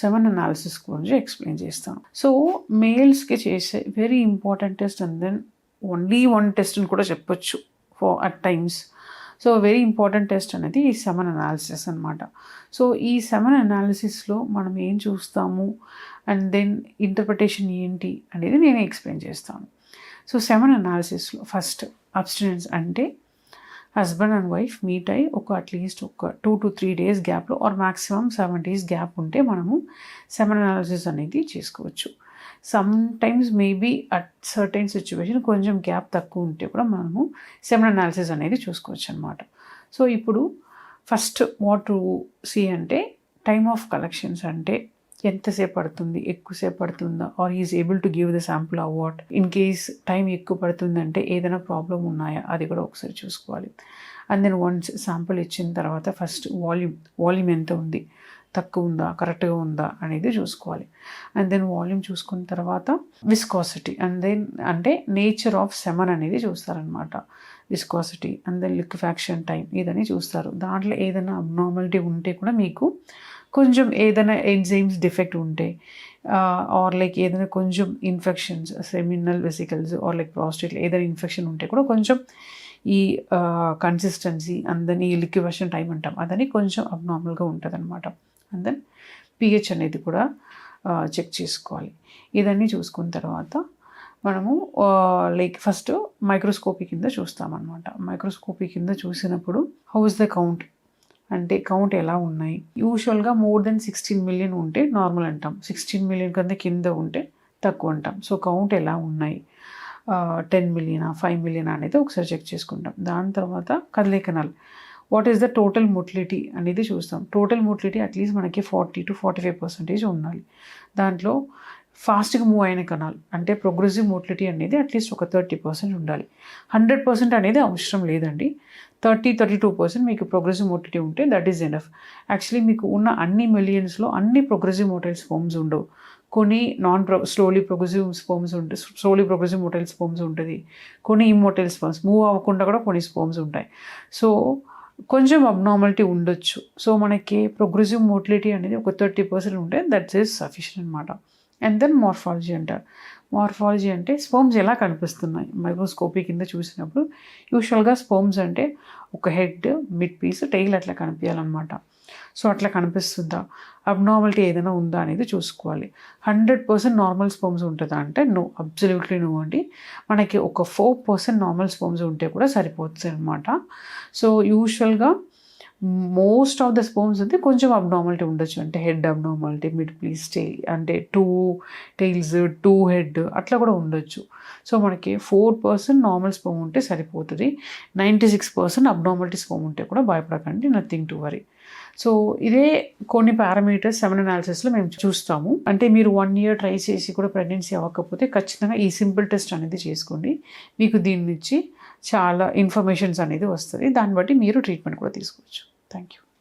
Semen analysis గురించి explain చేస్తాను. So మేల్స్కి చేసే very important test and then only one test అని కూడా చెప్పొచ్చు for at times. So very important test అనేది ఈ సెమెన్ అనాలిసిస్ అనమాట. సో ఈ సెమెన్ అనాలిసిస్లో మనం ఏం చూస్తాము అండ్ దెన్ ఇంటర్ప్రిటేషన్ ఏంటి అనేది నేను ఎక్స్ప్లెయిన్ చేస్తాను. సో సెమెన్ అనాలిసిస్లో ఫస్ట్ అబ్స్టినెన్స్ అంటే హస్బెండ్ అండ్ వైఫ్ మీట్ అయ్యి అట్లీస్ట్ ఒక 2 to 3 days గ్యాప్లో ఆర్ మ్యాక్సిమం 7 days గ్యాప్ ఉంటే మనము సెమెన్ అనాలిసిస్ అనేది చేసుకోవచ్చు. Some times maybe at certain situation కొంచెం గ్యాప్ తక్కువ ఉంటే కూడా మనము సెమెన్ అనాలిసిస్ అనేది చూసుకోవచ్చు అనమాట. సో ఇప్పుడు ఫస్ట్ వాట్ టు సీ అంటే టైమ్ ఆఫ్ కలెక్షన్స్ అంటే ఎంతసేపు పడుతుంది, ఎక్కువసేపు పడుతుందా, or is able to give the sample of what. In case time ఎక్కువ పడుతుందంటే ఏదైనా ప్రాబ్లం ఉన్నాయా అది కూడా ఒకసారి చూసుకోవాలి. అండ్ దెన్ వన్స్ శాంపుల్ ఇచ్చిన తర్వాత ఫస్ట్ వాల్యూమ్ ఎంత ఉంది, తక్కువ ఉందా, కరెక్ట్గా ఉందా అనేది చూసుకోవాలి. అండ్ దెన్ వాల్యూమ్ చూసుకున్న తర్వాత విస్కాసిటీ అండ్ దెన్ అంటే నేచర్ ఆఫ్ సెమెన్ అనేది చూస్తారనమాట. Viscosity and then liquefaction time ఇదని చూస్తారు. దాంట్లో ఏదైనా అబ్నార్మాలిటీ ఉంటే కూడా మీకు కొంచెం ఏదైనా ఎంజైమ్స్ డిఫెక్ట్ ఉంటే ఆర్ లైక్ ఏదైనా కొంచెం infections seminal vesicles or like ప్రాస్టేట్లో ఏదైనా ఇన్ఫెక్షన్ ఉంటే కూడా కొంచెం ఈ కన్సిస్టెన్సీ అండ్ దెన్ ఈ లిక్విఫాక్షన్ టైం అంటాం అదని కొంచెం అబ్నార్మల్గా ఉంటుంది అనమాట. అండ్ దెన్ పిహెచ్ అనేది కూడా చెక్ చేసుకోవాలి. ఇదన్నీ చూసుకున్న తర్వాత మనము లైక్ ఫస్ట్ మైక్రోస్కోపీ కింద చూస్తామన్నమాట. మైక్రోస్కోపీ కింద చూసినప్పుడు హౌ ఇస్ ద కౌంట్ అంటే కౌంట్ ఎలా ఉన్నాయి. యూజువల్గా మోర్ దెన్ 16 million ఉంటే నార్మల్ అంటాం, 16 million కన్నా కింద ఉంటే తక్కువ అంటాం. సో కౌంట్ ఎలా ఉన్నాయి, 10 million 5 million అనేది ఒకసారి చెక్ చేసుకుంటాం. దాని తర్వాత కదలే కణాలు what is the total motility అనేది చూస్తాం. టోటల్ మొటిలిటీ అట్లీస్ట్ మనకి 40 to 45% ఉండాలి. దాంట్లో ఫాస్ట్గా మూవ్ అయిన కణాలు అంటే ప్రోగ్రెసివ్ మోటిలిటీ అనేది అట్లీస్ట్ ఒక 30% ఉండాలి. 100% అనేది అవసరం లేదండి. 30-32% మీకు ప్రోగ్రెసివ్ మోటిలిటీ ఉంటే దట్ ఈస్ ఎనఫ్. యాక్చువల్లీ మీకు ఉన్న అన్ని మిలియన్స్లో అన్ని ప్రోగ్రెసివ్ మోటైల్ స్పోమ్స్ ఉండవు. కొన్ని స్లోలీ ప్రోగ్రెసివ్ స్పోమ్స్ ఉంటాయి, స్లోలీ ప్రోగ్రెసివ్ మోటైల్ స్పోమ్స్ ఉంటుంది. కొన్ని ఇమ్మోటైల్ స్పోమ్స్ మూవ్ అవ్వకుండా కూడా కొన్ని స్పోమ్స్ ఉంటాయి. సో కొంచెం అబ్నార్మాలిటీ ఉండొచ్చు. సో మనకి ప్రోగ్రెసివ్ మోటిలిటీ అనేది ఒక 30% ఉంటే దట్ ఈస్ సఫిషియెంట్ అనమాట. అండ్ దెన్ మార్ఫాలజీ అంటారు. మార్ఫాలజీ అంటే స్పోమ్స్ ఎలా కనిపిస్తున్నాయి మైక్రోస్కోపీ కింద చూసినప్పుడు. యూజువల్గా స్పోమ్స్ అంటే ఒక హెడ్, మిడ్ పీస్, టెయిల్ అట్లా కనిపించాలన్నమాట. సో అట్లా కనిపిస్తుందా, అబ్నార్మాలిటీ ఏదైనా ఉందా అనేది చూసుకోవాలి. 100% నార్మల్ స్పోమ్స్ ఉంటుందా అంటే నో, అబ్సల్యూట్లీ నో అండి. మనకి ఒక 4% నార్మల్ స్పోమ్స్ ఉంటే కూడా సరిపోతుంది అనమాట. సో యూజువల్గా మోస్ట్ ఆఫ్ ద స్పోమ్స్ అయితే కొంచెం అబ్నార్మాలిటీ ఉండొచ్చు. అంటే head abnormality, mid piece, tail అంటే 2 tails 2 head అట్లా కూడా ఉండొచ్చు. సో మనకి 4% నార్మల్ స్పోమ్ ఉంటే సరిపోతుంది. 96% అబ్నార్మాలిటీ స్పోమ్ ఉంటే కూడా భయపడకండి, నథింగ్ టు వరీ. సో ఇదే కొన్ని పారామీటర్స్ సెమెన్ అనాలిసిస్లో మేము చూస్తాము. అంటే మీరు 1 year ట్రై చేసి కూడా ప్రెగ్నెన్సీ అవ్వకపోతే ఖచ్చితంగా ఈ సింపుల్ టెస్ట్ అనేది చేసుకోండి. మీకు దీని నుంచి చాలా ఇన్ఫర్మేషన్స్ అనేది వస్తుంది. దాన్ని బట్టి మీరు ట్రీట్మెంట్ కూడా తీసుకోవచ్చు. Thank you.